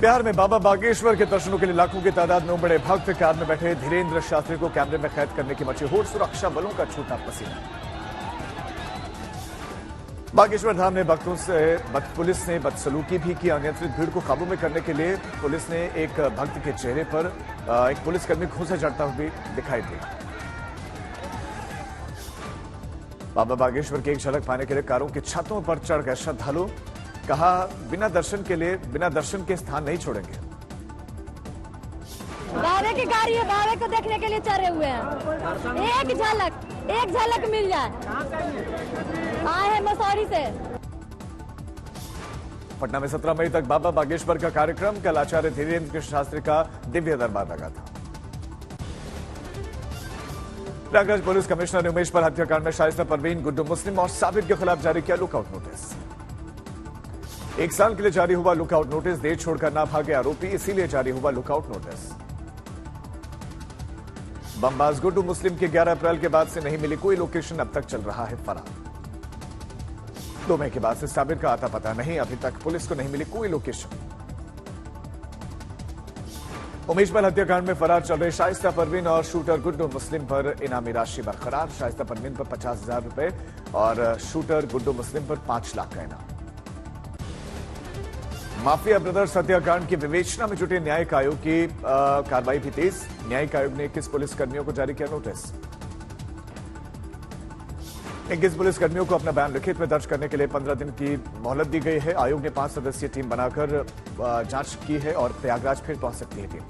बिहार में बाबा बागेश्वर के दर्शनों के लिए लाखों की तादाद में उमड़े भक्त। कार में बैठे धीरेन्द्र शास्त्री को कैमरे में कैद करने की मची होड़, सुरक्षा बलों का छूटा पसीना। बागेश्वर धाम में भक्तों से पुलिस ने बदसलूकी भी की। अनियंत्रित भीड़ को काबू में करने के लिए पुलिस ने एक भक्त के चेहरे पर एक पुलिसकर्मी घूंसे चढ़ता हुआ दिखाई दिया। बाबा बागेश्वर की एक झलक पाने के लिए कारों की छतों पर चढ़ गए श्रद्धालु। कहा, बिना दर्शन के स्थान नहीं छोड़ेंगे। बाबे की गाड़ी है, बाबे को देखने के लिए चढ़े हुए हैं। एक झलक मिल जाए। आए हैं मसौरी से। पटना में 17 मई तक बाबा बागेश्वर का कार्यक्रम। कल आचार्य धीरेन्द्र शास्त्री का दिव्य दरबार लगा था। प्रयागराज पुलिस कमिश्नर ने उमेश पर हत्याकांड में शाइस्ता परवीन, गुड्डू मुस्लिम और साबिर के खिलाफ जारी किया लुकआउट नोटिस। 1 साल के लिए जारी हुआ लुकआउट नोटिस। देश छोड़कर ना भागे आरोपी, इसीलिए जारी हुआ लुकआउट नोटिस। बमबाज गुड्डू मुस्लिम के 11 अप्रैल के बाद से नहीं मिली कोई लोकेशन, अब तक चल रहा है फरार। 2 मई के बाद से साबिर का आता पता नहीं, अभी तक पुलिस को नहीं मिली कोई लोकेशन। उमेश पर हत्याकांड में फरार चल रहे शाइस्ता परवीन और शूटर गुड्डू मुस्लिम पर इनामी राशि बरकरार। शाइस्ता परवीन पर 50,000 रुपए और शूटर गुड्डू मुस्लिम पर 5 लाख का इनाम। माफिया ब्रदर्स हत्याकांड की विवेचना में जुटे न्यायिक आयोग की कार्रवाई भी तेज। न्यायिक आयोग ने 21 पुलिसकर्मियों को जारी किया नोटिस। 21 पुलिसकर्मियों को अपना बयान लिखित में दर्ज करने के लिए 15 दिन की मोहलत दी गई है। आयोग ने 5 सदस्यीय टीम बनाकर जांच की है और प्रयागराज फिर पहुंच सकती है टीम।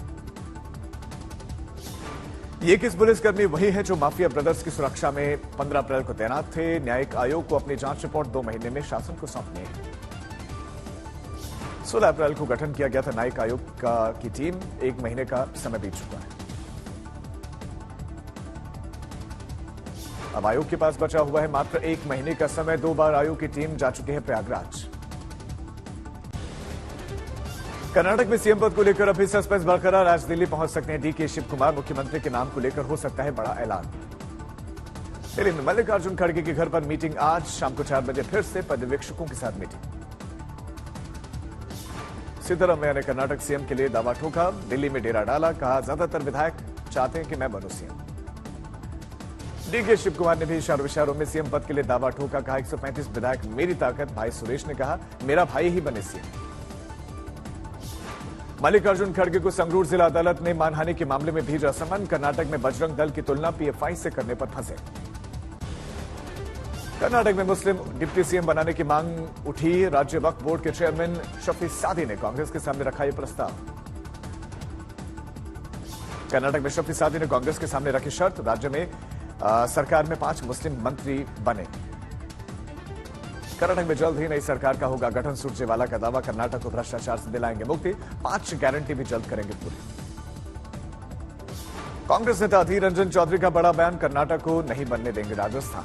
ये 21 पुलिसकर्मी वही है जो माफिया ब्रदर्स की सुरक्षा में 15 अप्रैल को तैनात थे। न्यायिक आयोग को अपनी जांच रिपोर्ट 2 महीने में शासन को सौंपनी है। 16 अप्रैल को गठन किया गया था न्यायिक आयोग की टीम। 1 महीने का समय बीत चुका है। अब आयोग के पास बचा हुआ है मात्र 1 महीने का समय। 2 बार आयोग की टीम जा चुकी है प्रयागराज। कर्नाटक में सीएम पद को लेकर अभी सस्पेंस बरकरार। आज दिल्ली पहुंच सकते हैं डीके शिव कुमार। मुख्यमंत्री के नाम को लेकर हो सकता है बड़ा ऐलान। दिल्ली में मल्लिकार्जुन खड़गे के घर पर मीटिंग। आज शाम को 4 बजे फिर से पर्यवेक्षकों के साथ मीटिंग। सिद्धरामैया ने कर्नाटक सीएम के लिए दावा ठोका। दिल्ली में डेरा डाला। कहा, ज्यादातर विधायक चाहते हैं कि मैं बनूं सीएम। डीके शिव कुमार ने भी इशारों विशारों में सीएम पद के लिए दावा ठोका। कहा, 135 विधायक मेरी ताकत। भाई सुरेश ने कहा, मेरा भाई ही बने सीएम। मल्लिकार्जुन खड़गे को संगरूर जिला अदालत ने मानहानि के मामले में भेजा समन। कर्नाटक में बजरंग दल की तुलना पीएफआई से करने पर फंसे। कर्नाटक में मुस्लिम डिप्टी सीएम बनाने की मांग उठी। राज्य वक्फ बोर्ड के चेयरमैन शफी सादी ने कांग्रेस के सामने रखा यह प्रस्ताव। कर्नाटक में शफी सादी ने कांग्रेस के सामने रखी शर्त। राज्य में सरकार में 5 मुस्लिम मंत्री बने। कर्नाटक में जल्द ही नई सरकार का होगा गठन। सुरजेवाला का दावा, कर्नाटक को भ्रष्टाचार से दिलाएंगे मुक्ति। 5 गारंटी भी जल्द करेंगे पूरी। कांग्रेस नेता अधीर रंजन चौधरी का बड़ा बयान, कर्नाटक को नहीं बनने देंगे राजस्थान।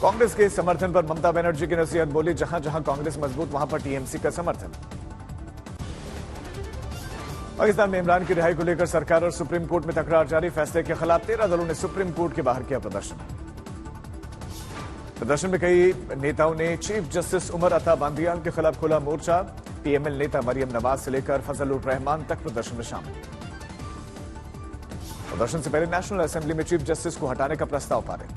कांग्रेस के समर्थन पर ममता बनर्जी की नसीहत बोली, जहां जहां कांग्रेस मजबूत वहां पर टीएमसी का समर्थन। पाकिस्तान में इमरान की रिहाई को लेकर सरकार और सुप्रीम कोर्ट में तकरार जारी। फैसले के खिलाफ 13 दलों ने सुप्रीम कोर्ट के बाहर किया प्रदर्शन में कई नेताओं ने चीफ जस्टिस उमर अता बांदियाल के खिलाफ खोला मोर्चा। पीएमएल नेता मरियम नवाज से लेकर फजलुर रहमान तक प्रदर्शन में शामिल। प्रदर्शन से पहले नेशनल असेंबली में चीफ जस्टिस को हटाने का प्रस्ताव पारित।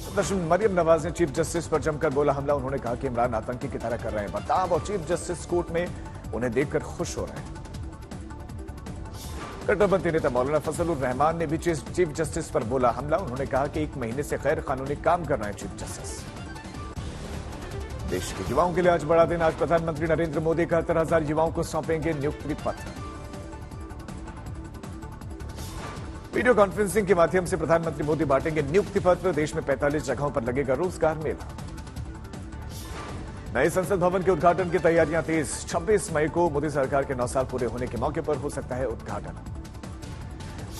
प्रदर्शन मरियम नवाज ने चीफ जस्टिस पर जमकर बोला हमला। उन्होंने कहा कि इमरान आतंकी की तरह कर रहे हैं बर्ताव और चीफ जस्टिस कोर्ट में उन्हें देखकर खुश हो रहे हैं। कट्टरपंथी नेता मौलाना फजलुर रहमान ने भी चीफ जस्टिस पर बोला हमला। उन्होंने कहा कि 1 महीने से गैर कानूनी काम कर रहे हैं चीफ जस्टिस। देश के युवाओं के लिए आज बड़ा दिन। आज प्रधानमंत्री नरेंद्र मोदी 71,000 युवाओं को सौंपेंगे नियुक्ति पत्र। वीडियो कॉन्फ्रेंसिंग के माध्यम से प्रधानमंत्री मोदी बांटेंगे नियुक्ति पत्र। देश में 45 जगहों पर लगेगा रोजगार मेला। नए संसद भवन के उद्घाटन की तैयारियां तेज। 26 मई को मोदी सरकार के 9 साल पूरे होने के मौके पर हो सकता है उद्घाटन।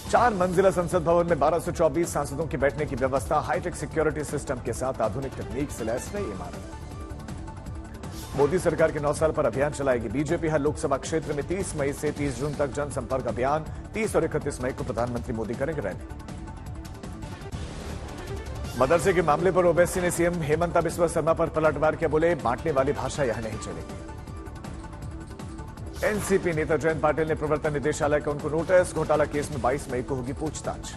4 मंजिला संसद भवन में 1224 सांसदों की बैठने की व्यवस्था। हाईटेक सिक्योरिटी सिस्टम के साथ आधुनिक तकनीक से लैस नई इमारत। मोदी सरकार के 9 साल पर अभियान चलाएगी बीजेपी। हर लोकसभा क्षेत्र में 30 मई से 30 जून तक जनसंपर्क अभियान। 30 और 31 मई को प्रधानमंत्री मोदी करेंगे रैली। मदरसे के मामले पर ओवैसी ने सीएम हेमंत बिस्वा शर्मा पर पलटवार किया, बोले बांटने वाली भाषा यहां नहीं चलेगी। एनसीपी नेता जयंत पाटिल ने प्रवर्तन निदेशालय का उनको नोटिस, घोटाला केस में 22 मई को होगी पूछताछ।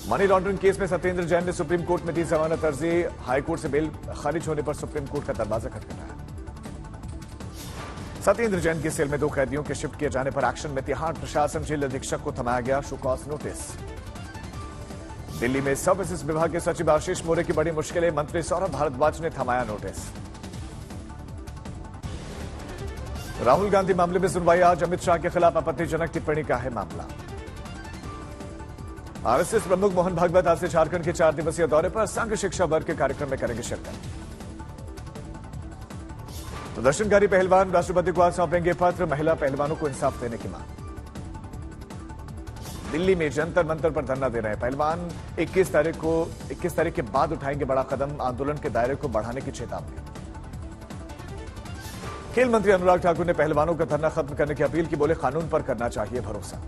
मनी लॉन्ड्रिंग केस में सत्येंद्र जैन ने सुप्रीम कोर्ट में दी जमानत अर्जी, हाईकोर्ट से बेल खारिज होने पर सुप्रीम कोर्ट का दरवाजा खटखटाया। सत्येंद्र जैन की सेल में 2 कैदियों के शिफ्ट किए जाने पर एक्शन में तिहाड़ प्रशासन जेल अधीक्षक को थमाया गया शो कॉज नोटिस। दिल्ली में सर्विसेज विभाग के सचिव आशीष मोरे की बड़ी मुश्किलें, मंत्री सौरभ भारद्वाज ने थमाया नोटिस। राहुल गांधी मामले में सुनवाई आज, अमित शाह के खिलाफ आपत्तिजनक टिप्पणी का है मामला। आरएसएस प्रमुख मोहन भागवत आज से झारखंड के 4 दिवसीय दौरे पर, संघ शिक्षा वर्ग के कार्यक्रम में करेंगे शिरकत। प्रदर्शनकारी पहलवान राष्ट्रपति को आज सौंपेंगे पत्र, महिला पहलवानों को इंसाफ देने की मांग। दिल्ली में जंतर मंतर पर धरना दे रहे हैं पहलवान, 21 तारीख के बाद उठाएंगे बड़ा कदम, आंदोलन के दायरे को बढ़ाने की चेतावनी। खेल मंत्री अनुराग ठाकुर ने पहलवानों का धरना खत्म करने की अपील की, बोले कानून पर करना चाहिए भरोसा।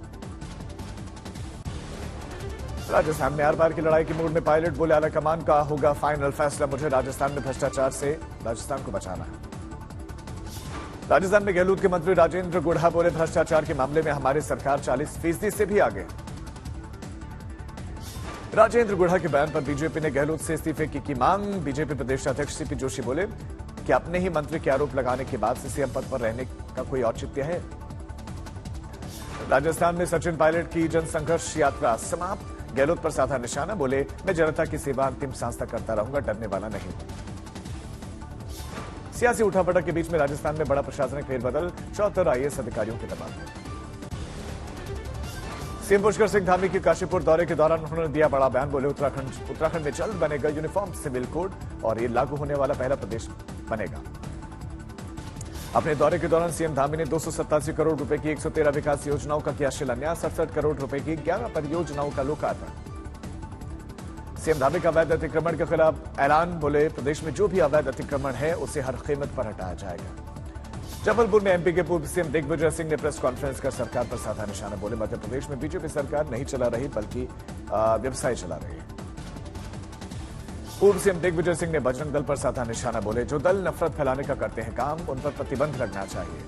राजस्थान में आर पार की लड़ाई के मूड में पायलट, बोले आला कमान का होगा फाइनल फैसला, मुझे राजस्थान में भ्रष्टाचार से राजस्थान को बचाना है। राजस्थान में गहलोत के मंत्री राजेंद्र गुढ़ा बोले भ्रष्टाचार के मामले में हमारी सरकार 40% से भी आगे। राजेंद्र गुढ़ा के बयान पर बीजेपी ने गहलोत से इस्तीफे की मांग। बीजेपी प्रदेश अध्यक्ष सीपी जोशी बोले कि अपने ही मंत्री के आरोप लगाने के बाद से सीएम पद पर रहने का कोई औचित्य है। राजस्थान में सचिन पायलट की जनसंघर्ष यात्रा समाप्त, गहलोत पर साधा निशाना, बोले मैं जनता की सेवा अंतिम सांस तक करता रहूंगा, डरने वाला नहीं। सियासी उठापटक के बीच में राजस्थान में बड़ा प्रशासनिक फेरबदल, 74 आईएएस अधिकारियों के दबाव में। सीएम पुष्कर सिंह धामी के काशीपुर दौरे के दौरान उन्होंने दिया बड़ा बयान, बोले उत्तराखंड में जल्द बनेगा यूनिफॉर्म सिविल कोड और ये लागू होने वाला पहला प्रदेश बनेगा। अपने दौरे के दौरान सीएम धामी ने 287 करोड़ रुपए की 113 विकास योजनाओं का किया शिलान्यास, 67 करोड़ रुपए की 11 परियोजनाओं का लोकार्पण। सीएम धामी का अवैध अतिक्रमण के खिलाफ ऐलान, बोले प्रदेश में जो भी अवैध अतिक्रमण है उसे हर कीमत पर हटाया जाएगा। जबलपुर में एमपी के पूर्व सीएम दिग्विजय सिंह ने प्रेस कॉन्फ्रेंस कर सरकार पर साधा निशाना, बोले मध्य प्रदेश में बीजेपी सरकार नहीं चला रही बल्कि व्यवसाय चला रही है। पूर्व सीएम दिग्विजय सिंह ने बजरंग दल पर साधा निशाना, बोले जो दल नफरत फैलाने का करते हैं काम, उन पर प्रतिबंध लगना चाहिए।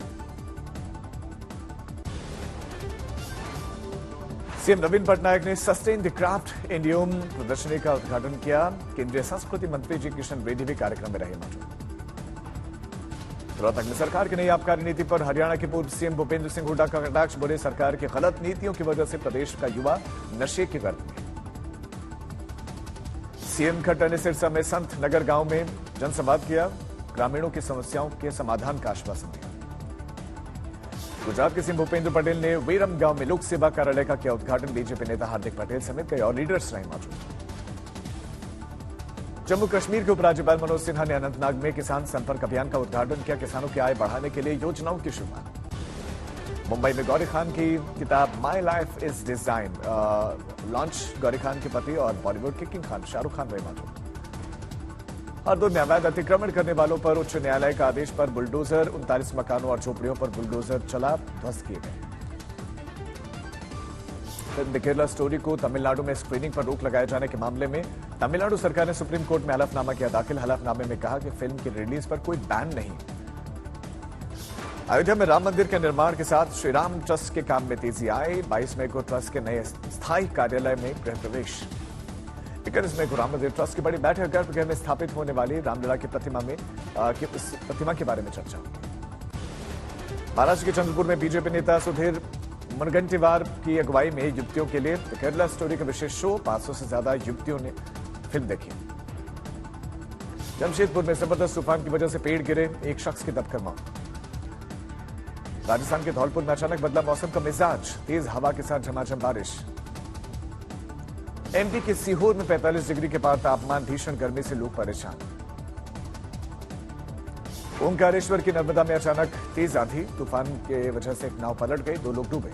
सीएम नवीन पटनायक ने सस्टेन द क्राफ्ट इंडियम प्रदर्शनी का उद्घाटन किया। केंद्रीय संस्कृति मंत्री जी किशन रेड्डी भी कार्यक्रम में रहे मौजूद। रोहतक में सरकार की नई आबकारी नीति पर हरियाणा के पूर्व सीएम भूपेंद्र सिंह हुड्डा का कटाक्ष, बोले सरकार की गलत नीतियों की वजह से प्रदेश का युवा नशे की गर्त में। सीएम खट्टर ने सिरसा में संत नगर गांव में जनसंवाद किया, ग्रामीणों की समस्याओं के समाधान का आश्वासन दिया। गुजरात के सीएम भूपेंद्र पटेल ने वीरम गांव में लोक सेवा कार्यालय का किया उद्घाटन, बीजेपी नेता हार्दिक पटेल समेत कई और लीडर्स रहे मौजूद। जम्मू कश्मीर के उपराज्यपाल मनोज सिन्हा ने अनंतनाग में किसान संपर्क अभियान का उद्घाटन किया, किसानों की आय बढ़ाने के लिए योजनाओं की शुरुआत। मुंबई में गौरी खान की किताब my life is design launch, Gauri Khan के पति और बॉलीवुड के किंग खान शाहरुख खान रहे मौजूद। हरदोई में अवैध अतिक्रमण करने वालों पर उच्च न्यायालय का आदेश पर बुलडोजर, 39 मकानों और झोपड़ियों पर बुलडोजर चला, ध्वस्त किए गए। फिल्म द केरला स्टोरी को तमिलनाडु में स्क्रीनिंग पर रोक लगाए जाने के मामले में तमिलनाडु सरकार ने सुप्रीम कोर्ट में हलफनामा किया दाखिल। हलफनामे में कहा कि फिल्म की रिलीज पर कोई बैन नहीं। अयोध्या में राम मंदिर के निर्माण के साथ श्री राम ट्रस्ट के काम में तेजी आई। 22 मई को ट्रस्ट के नए स्थायी कार्यालय में गृह प्रवेश। 21 मई को राम मंदिर ट्रस्ट की बड़ी बैठक, गर्भगृह में स्थापित होने वाली रामलला की प्रतिमा के बारे में चर्चा होगी। महाराष्ट्र के चंद्रपुर में बीजेपी नेता सुधीर मुनगंटीवार की अगुवाई में युवतियों के लिए द केरला स्टोरी का विशेष शो, 500 से ज्यादा युवतियों ने फिल्म देखी। जमशेदपुर में जबरदस्त तूफान की वजह से पेड़ गिरे, एक शख्स की दबकर मौत। राजस्थान के धौलपुर में अचानक बदला मौसम का मिजाज, तेज हवा के साथ झमाझम बारिश। एमपी के सीहोर में 45 डिग्री के पार तापमान, भीषण गर्मी से लोग परेशान। ओंकारेश्वर की नर्मदा में अचानक तेज आंधी, तूफान के वजह से एक नाव पलट गई, 2 लोग डूबे।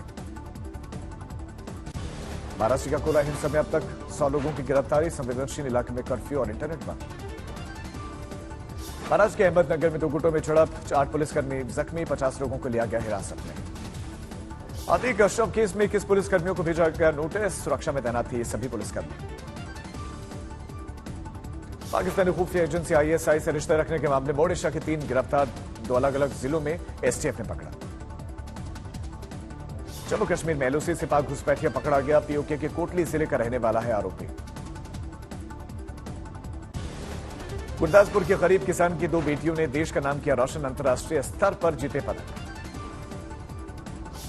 महाराष्ट्र का कोला हिंसा में अब तक 100 लोगों की गिरफ्तारी, संवेदनशील इलाके में कर्फ्यू और इंटरनेट बंद। महाराष्ट्र के अहमदनगर में 2 गुटों में झड़प, 8 पुलिसकर्मी जख्मी, 50 लोगों को लिया गया हिरासत में। आतिक अशरफ केस में 21 पुलिसकर्मियों को भेजा गया नोटिस, सुरक्षा में तैनात थे ये सभी पुलिसकर्मी। पाकिस्तानी खुफिया एजेंसी आईएसआई से रिश्ते रखने के मामले में ओडिशा के 3 गिरफ्तार, 2 अलग अलग जिलों में एसटीएफ ने पकड़ा। जम्मू कश्मीर में एलओसी से पाक घुसपैठिया पकड़ा गया, पीओके के कोटली जिले का रहने वाला है आरोपी। गुरदासपुर के गरीब किसान की 2 बेटियों ने देश का नाम किया रोशन, अंतर्राष्ट्रीय स्तर पर जीते पदक।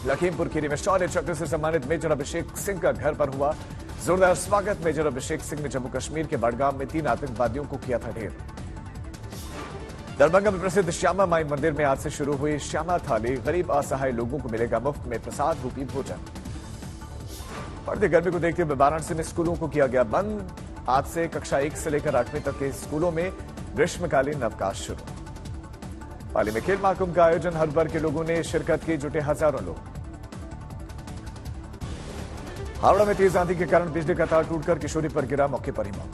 लखीमपुर खीरी में शौर्य चक्र से सम्मानित मेजर अभिषेक सिंह का घर पर हुआ जोरदार स्वागत। मेजर अभिषेक सिंह ने जम्मू कश्मीर के बड़गाम में 3 आतंकवादियों को किया था ढेर। दरभंगा में प्रसिद्ध श्यामा माई मंदिर में आज से शुरू हुई श्यामा थाली, गरीब असहाय लोगों को मिलेगा मुफ्त में प्रसाद रूपी भोजन। बढ़ती गर्मी को देखते हुए वाराणसी में स्कूलों को किया गया बंद। आज से कक्षा 1 से लेकर 8वीं तक के स्कूलों में ग्रीष्मकालीन अवकाश शुरू। पाली में खेल महाकुंभ का आयोजन, हर वर्ग के लोगों ने शिरकत की, जुटे हजारों लोग। हावड़ा में तेज आंधी के कारण बिजली का तार टूटकर किशोरी पर गिरा, मौके पर ही मौत।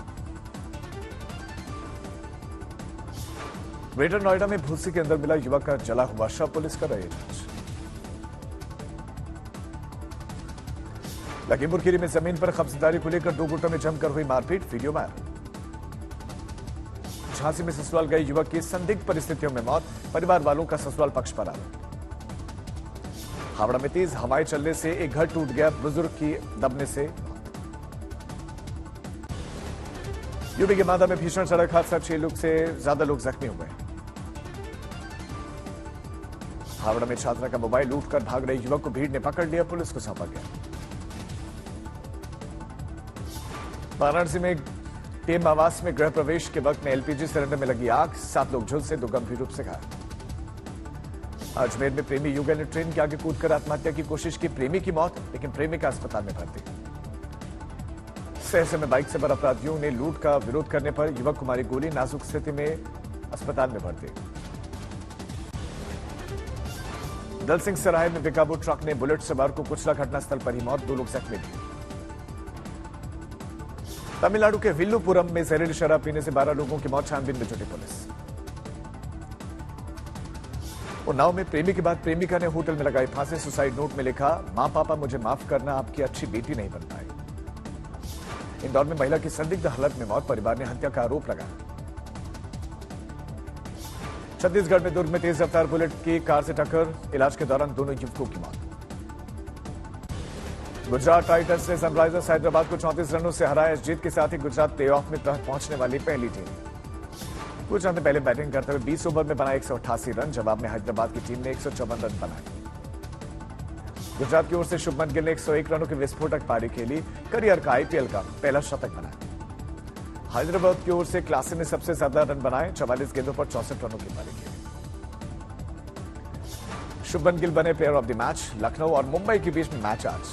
ग्रेटर नोएडा में भूसी के अंदर मिला युवक का जला हुआ शव, पुलिस कर रही है जांच। लखीमपुर खीरी में जमीन पर कब्जेदारी को लेकर 2 गुटों में जमकर हुई मारपीट, वीडियो वायरल। झांसी में ससुराल गए युवक की संदिग्ध परिस्थितियों में मौत, परिवार वालों का ससुराल पक्ष पर आरोप। हावड़ा में तेज हवाएं चलने से एक घर टूट गया, बुजुर्ग की दबने से मौत। यूपी के बांदा में भीषण सड़क हादसा, 6 लोग से ज्यादा लोग जख्मी हुए। हावड़ा में छात्रा का मोबाइल लूटकर भाग रहे युवक को भीड़ ने पकड़ लिया, पुलिस को सौंपा गया। वाराणसी में टीम आवास में गृह प्रवेश के वक्त में एलपीजी सिलेंडर में लगी आग, 7 लोग झुलसे, 2 गंभीर रूप से घायल। अजमेर में प्रेमी युगल ने ट्रेन के आगे कूदकर आत्महत्या की कोशिश की, प्रेमी की मौत, लेकिन प्रेमिका अस्पताल में भर्ती। सहरसा में बाइक से भर अपराधियों ने लूट का विरोध करने पर युवक को मारी गोली, नाजुक स्थिति में अस्पताल में भर्ती। दल सिंह सराय में बेकाबू ट्रक ने बुलेट सवार को कुचला, घटनास्थल पर ही मौत, 2 लोग जख्मी हुए। तमिलनाडु के विल्लुपुरम में जहरीली शराब पीने से 12 लोगों की मौत, छानबीन में जुटी पुलिस। उन्नाव में प्रेमी के बाद प्रेमिका ने होटल में लगाई फांसी, सुसाइड नोट में लिखा, मां पापा मुझे माफ करना, आपकी अच्छी बेटी नहीं बन पाई। इंदौर में महिला की संदिग्ध हालत में मौत, परिवार ने हत्या का आरोप लगाया। छत्तीसगढ़ में दुर्ग में तेज रफ्तार बुलेट की कार से टक्कर, इलाज के दौरान दोनों युवकों की मौत। गुजरात टाइटंस ने सनराइजर्स हैदराबाद को 34 रनों से हराया, इस जीत के साथ ही गुजरात प्लेऑफ में पहुंचने वाली पहली टीम। गुजरात ने पहले बैटिंग करते हुए 20 ओवर में बनाए 188 रन, जवाब में हैदराबाद की टीम ने 154 रन बनाए। गुजरात की ओर से शुभमन गिल ने 101 रनों की विस्फोटक पारी खेली, करियर का आईपीएल का पहला शतक बनाया। हैदराबाद की ओर से क्लासी ने सबसे ज्यादा रन बनाए, 44 गेंदों पर 64 रनों की पारी खेली। शुभमन गिल बने player of the match. Lucknow और मुंबई के बीच में मैच आज।